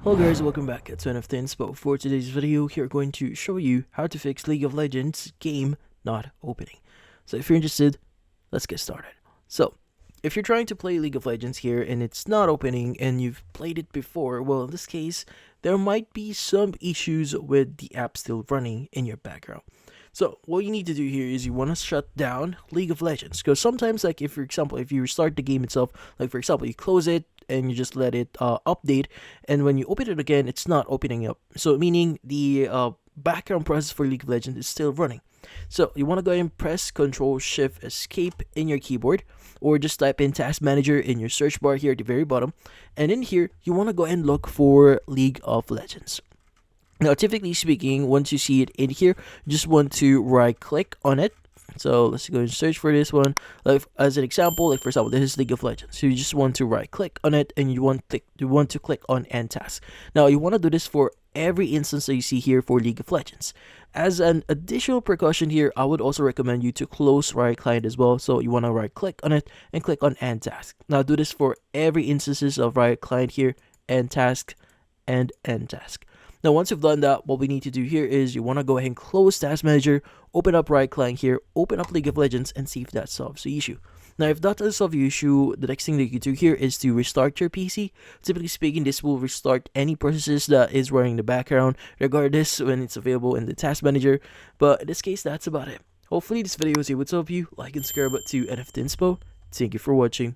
Hello guys, welcome back to NFT Inspo. For today's video, here we're going to show you how to fix League of Legends game not opening. So if you're interested, let's get started. So if you're trying to play League of Legends here and it's not opening and you've played it before, well in this case, there might be some issues with the app still running in your background. So what you need to do here is you want to shut down League of Legends, because sometimes, like if for example, if you restart the game itself, like for example you close it and you just let it update, and when you open it again it's not opening up, so meaning the background process for League of Legends is still running. So you want to go ahead and press Ctrl Shift Escape in your keyboard, or just type in Task Manager in your search bar here at the very bottom, and in here you want to go ahead and look for League of Legends. Now, typically speaking, once you see it in here, you just want to right click on it. So let's go and search for this one. Like as an example, like for example, this is League of Legends. So you just want to right click on it and you want to click on End Task. Now you want to do this for every instance that you see here for League of Legends. As an additional precaution here, I would also recommend you to close Riot Client as well. So you want to right click on it and click on End Task. Now do this for every instances of Riot Client here, End Task and End Task. Now, once you've done that, what we need to do here is you want to go ahead and close Task Manager, open up Riot Client here, open up League of Legends, and see if that solves the issue. Now, if that doesn't solve the issue, the next thing that you do here is to restart your PC. Typically speaking, this will restart any processes that is running in the background, regardless when it's available in the Task Manager. But in this case, that's about it. Hopefully, this video was able to help you. Like and subscribe to NFT Inspo. Thank you for watching.